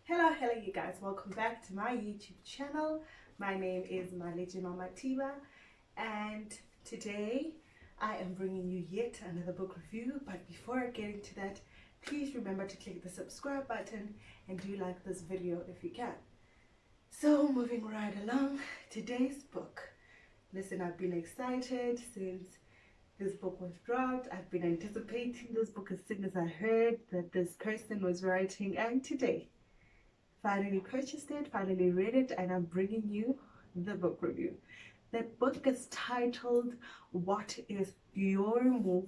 Hello you guys, welcome back to my YouTube channel. My name is Maleji Mamatiba, and today I am bringing you yet another book review. But before I get into that, please remember to click the subscribe button and do like this video if you can. So moving right along, today's book. Listen, I've been excited since this book was dropped. I've been anticipating this book as soon as I heard that this person was writing, and today finally purchased it, finally read it, and I'm bringing you the book review. The book is titled What is Your Move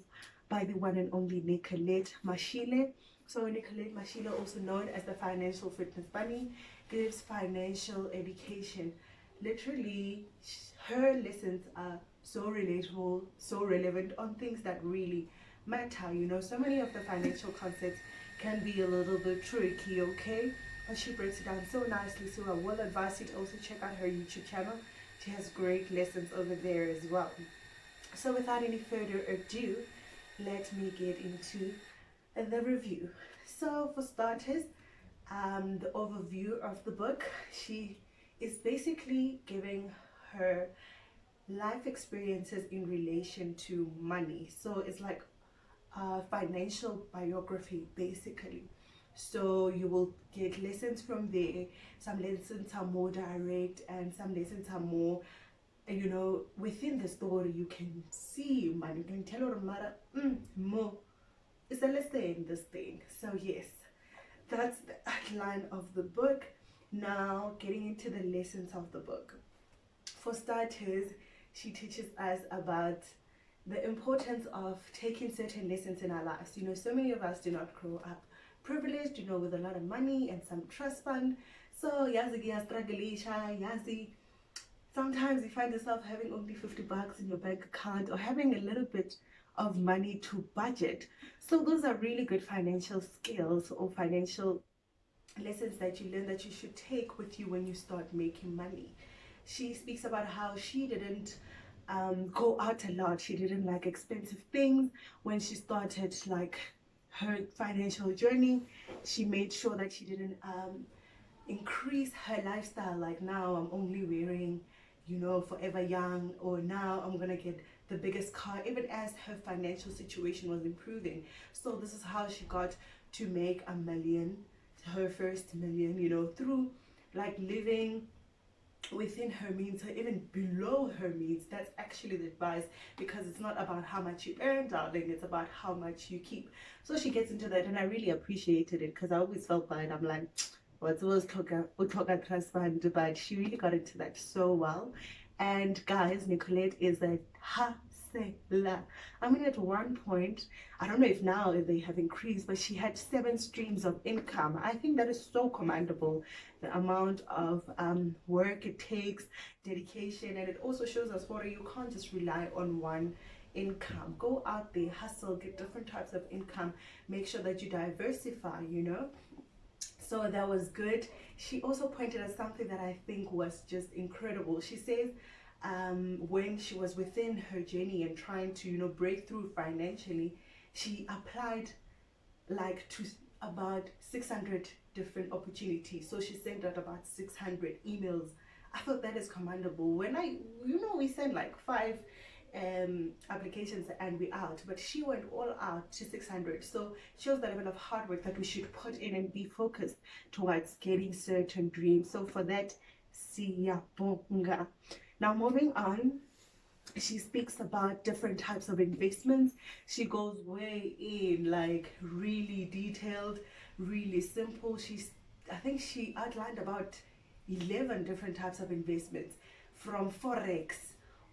by the one and only Nicolette Mashile. So Nicolette Mashile, also known as the Financial Fitness Bunny, gives financial education. Literally, her lessons are so relatable, so relevant on things that really matter. You know, so many of the financial concepts can be a little bit tricky, okay? But she breaks it down so nicely, so I will advise you to also check out her YouTube channel. She has great lessons over there as well. So without any further ado, let me get into the review. So for starters, the overview of the book, she is basically giving her life experiences in relation to money. So it's like a financial biography basically. So you will get lessons from there. Some lessons are more direct and some lessons are more, you know, within the story you can see money. You can tell her matter more. It's a lesson in this thing. So yes, that's the outline of the book. Now getting into the lessons of the book. For starters, she teaches us about the importance of taking certain lessons in our lives. You know, so many of us do not grow up privileged, you know, with a lot of money and some trust fund. So yazi, sometimes you find yourself having only 50 bucks in your bank account or having a little bit of money to budget. So those are really good financial skills or financial lessons that you learn that you should take with you when you start making money. She speaks about how she didn't go out a lot. She didn't like expensive things when she started like her financial journey. She made sure that she didn't increase her lifestyle, like now I'm only wearing, you know, Forever Young, or now I'm gonna get the biggest car, even as her financial situation was improving. So this is how she got to make $1 million, her first million, you know, through like living within her means or even below her means. That's actually the advice, because it's not about how much you earn, darling, it's about how much you keep. So she gets into that, and I really appreciated it because I always felt bad. I'm like, what's Utoka trust fund, but she really got into that so well. And guys, Nicolette is a hustler. I mean, at one point, I don't know if now they have increased, but she had 7 streams of income. I think that is so commendable, the amount of work it takes, dedication, and it also shows us what you can't just rely on one income. Go out there, hustle, get different types of income, make sure that you diversify, you know. So that was good. She also pointed out something that I think was just incredible. She says when she was within her journey and trying to, you know, break through financially, she applied like to about 600 different opportunities. So she sent out about 600 emails. I thought that is commendable. When you know, we send like 5 applications and we out, but she went all out to 600. So shows the level of hard work that we should put in and be focused towards getting certain dreams. So for that, siyabonga. Now moving on, she speaks about different types of investments. She goes way in, like really detailed, really simple. I think she outlined about 11 different types of investments, from forex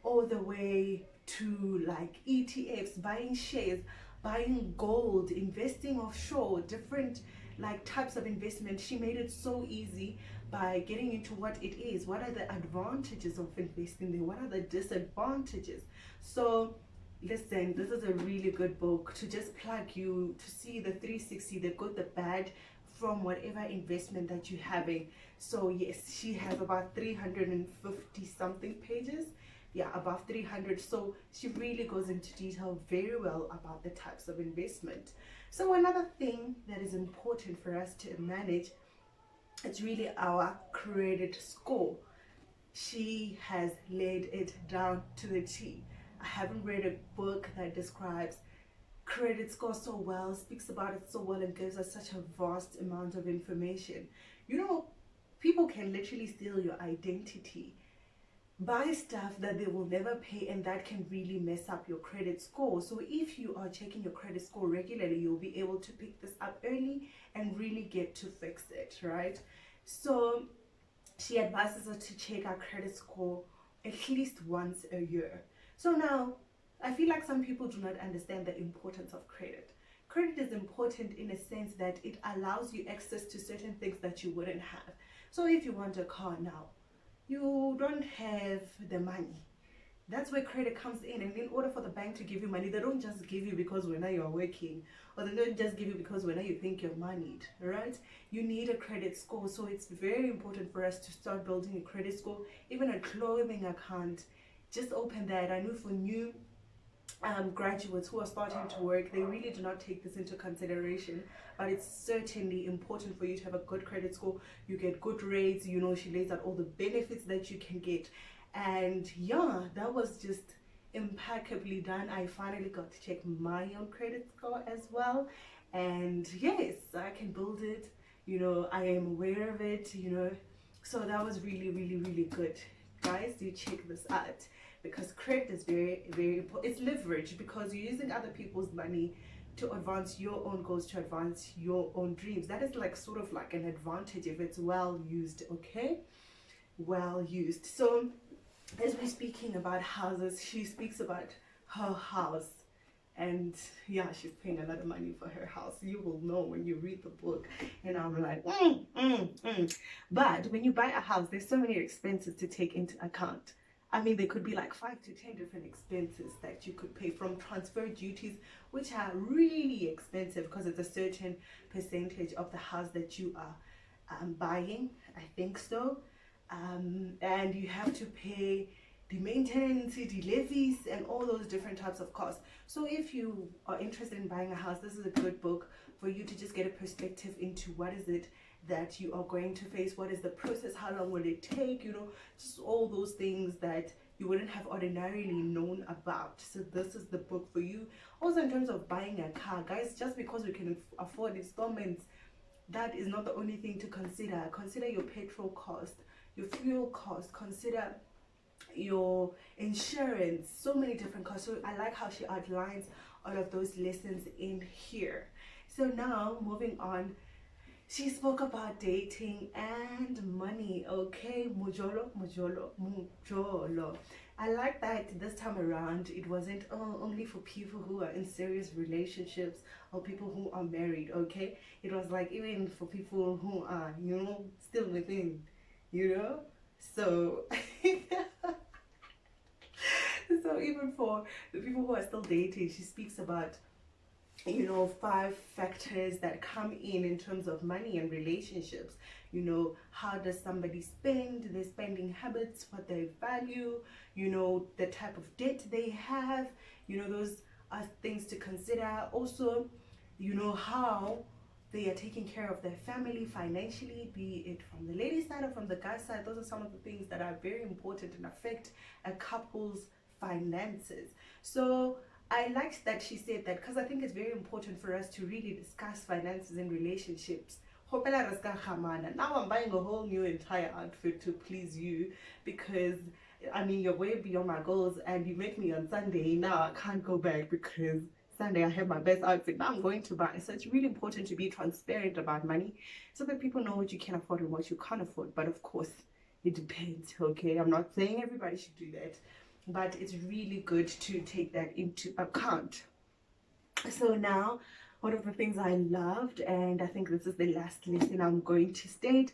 all the way to like ETFs, buying shares, buying gold, investing offshore, different like types of investment. She made it so easy by getting into what it is. What are the advantages of investing there? What are the disadvantages? So listen, this is a really good book to just plug you to see the 360, the good, the bad, from whatever investment that you're having. So yes, she has about 350 something pages, yeah, above 300. So she really goes into detail very well about the types of investment. So another thing that is important for us to manage it's really our credit score. She has laid it down to the T. I haven't read a book that describes credit score so well, speaks about it so well, and gives us such a vast amount of information. You know, people can literally steal your identity, buy stuff that they will never pay, and that can really mess up your credit score. So if you are checking your credit score regularly, you'll be able to pick this up early and really get to fix it, right? So she advises us to check our credit score at least once a year. So now, I feel like some people do not understand the importance of credit. Credit is important in a sense that it allows you access to certain things that you wouldn't have. So if you want a car now, you don't have the money. That's where credit comes in. And in order for the bank to give you money, they don't just give you because when you're working, or they don't just give you because when you think you're moneyed, right? You need a credit score. So it's very important for us to start building a credit score. Even a clothing account, just open that. I know for new graduates who are starting to work, they really do not take this into consideration, but it's certainly important for you to have a good credit score. You get good rates, you know, she lays out all the benefits that you can get. And yeah, that was just impeccably done. I finally got to check my own credit score as well, and yes, I can build it, you know, I am aware of it, you know. So that was really, really, really good. Guys, do check this out, because credit is very, very important. It's leverage, because you're using other people's money to advance your own goals, to advance your own dreams. That is like sort of like an advantage if it's well used. Okay, well used. So as we're speaking about houses, she speaks about her house, and yeah, she's paying a lot of money for her house. You will know when you read the book. And I'm like, but when you buy a house, there's so many expenses to take into account. I mean, there could be like 5 to 10 different expenses that you could pay, from transfer duties, which are really expensive because it's a certain percentage of the house that you are buying. I think so. And you have to pay the maintenance, the levies, and all those different types of costs. So if you are interested in buying a house, this is a good book for you to just get a perspective into what is it that you are going to face, what is the process, how long will it take, you know, just all those things that you wouldn't have ordinarily known about. So this is the book for you. Also, in terms of buying a car, guys, just because we can afford installments, that is not the only thing to consider. Consider your petrol cost, your fuel cost, consider your insurance, so many different costs. So I like how she outlines all of those lessons in here. So now moving on, she spoke about dating and money. Okay, mujolo, mujolo, mujolo. I like that this time around it wasn't only for people who are in serious relationships or people who are married. Okay, it was like even for people who are, you know, still within, you know. So so even for the people who are still dating, she speaks about, you know, 5 factors that come in terms of money and relationships. You know, how does somebody spend, their spending habits, what they value, you know, the type of debt they have, you know, those are things to consider. Also, you know, how they are taking care of their family financially, be it from the lady side or from the guy side. Those are some of the things that are very important and affect a couple's finances. So I liked that she said that, because I think it's very important for us to really discuss finances in relationships. Now I'm buying a whole new entire outfit to please you, because I mean, you're way beyond my goals, and you make me on Sunday. Now I can't go back because Sunday I have my best outfit. Now I'm going to buy. So it's really important to be transparent about money, so that people know what you can afford and what you can't afford. But of course, it depends. Okay, I'm not saying everybody should do that, but it's really good to take that into account. So now, one of the things I loved, and I think this is the last lesson I'm going to state,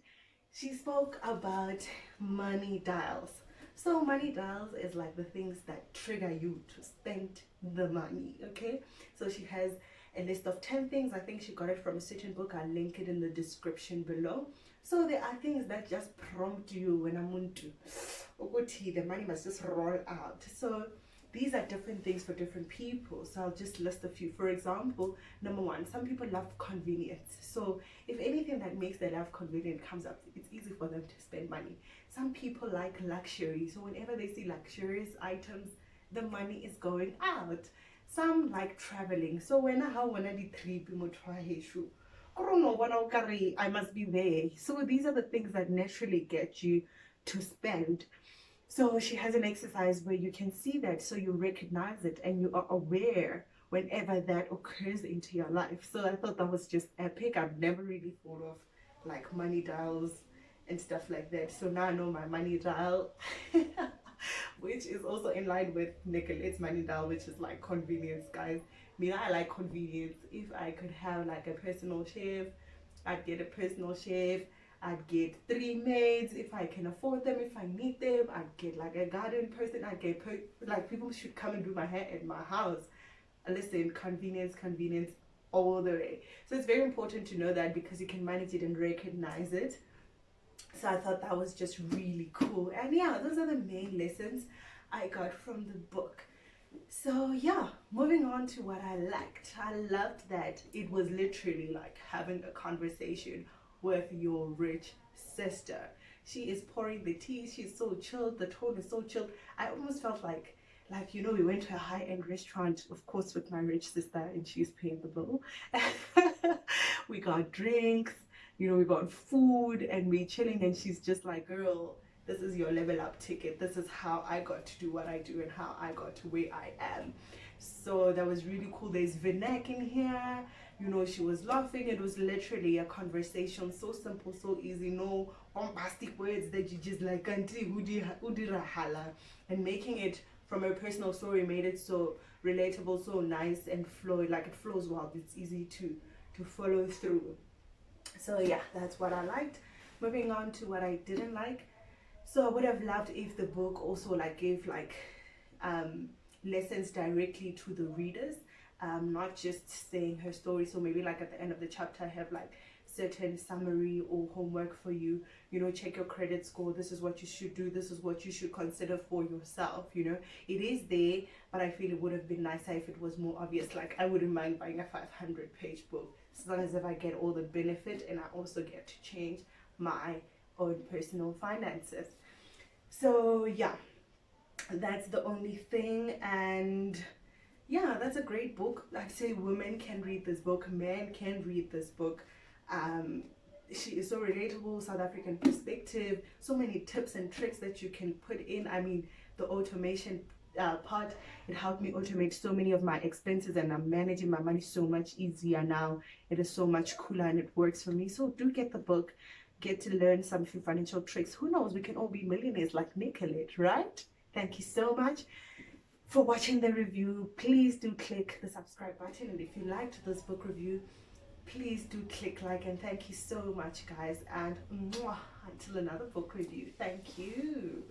she spoke about money dials. So money dials is like the things that trigger you to spend the money. Okay, so she has a list of 10 things. I think she got it from a certain book. I'll link it in the description below. So there are things that just prompt you when I'm on to the money must just roll out. So these are different things for different people. So I'll just list a few. For example, number one, some people love convenience. So if anything that makes their life convenient comes up, it's easy for them to spend money. Some people like luxury. So whenever they see luxurious items, the money is going out. Some like traveling. So when I want to trip, I must be there. So these are the things that naturally get you to spend. So she has an exercise where you can see that, so you recognize it and you are aware whenever that occurs into your life. So I thought that was just epic. I've never really thought of like money dials and stuff like that. So now I know my money dial, which is also in line with Nicolette's money dial, which is like convenience, guys. Me, I like convenience. If I could have like a personal chef, I'd get a personal chef. I'd get 3 maids if I can afford them, if I need them. I'd get like a garden person. I'd get like people should come and do my hair at my house. Listen, convenience, convenience all the way. So it's very important to know that, because you can manage it and recognize it. So I thought that was just really cool. And yeah, those are the main lessons I got from the book. So yeah, moving on to what I liked. I loved that it was literally like having a conversation with your rich sister. She is pouring the tea. She's so chilled. The tone is so chilled. I almost felt like you know, we went to a high-end restaurant, of course, with my rich sister, and she's paying the bill. We got drinks, you know, we got food, and we chilling, and she's just like, girl, this is your level up ticket. This is how I got to do what I do and how I got to where I am. So that was really cool. There's Vinek in here. You know, she was laughing. It was literally a conversation, so simple, so easy. No bombastic words that you just like, auntie, udirahala. And making it from her personal story made it so relatable, so nice and flow. Like it flows well. It's easy to follow through. So yeah, that's what I liked. Moving on to what I didn't like. So I would have loved if the book also like gave like lessons directly to the readers, not just saying her story. So maybe like at the end of the chapter I have like certain summary or homework for you, you know, check your credit score, this is what you should do, this is what you should consider for yourself. You know, it is there, but I feel it would have been nicer if it was more obvious. Like I wouldn't mind buying a 500-page book as long as if I get all the benefit and I also get to change my own personal finances. So yeah, that's the only thing. And yeah, that's a great book. Like I say, women can read this book, men can read this book. She is so relatable, South African perspective, so many tips and tricks that you can put in. I mean, the automation part, it helped me automate so many of my expenses, and I'm managing my money so much easier now. It is so much cooler and it works for me. So do get the book, get to learn some few financial tricks. Who knows, we can all be millionaires like Nicolette, right? Thank you so much for watching the review. Please do click the subscribe button, and if you liked this book review, please do click like. And thank you so much, guys, and until another book review. Thank you.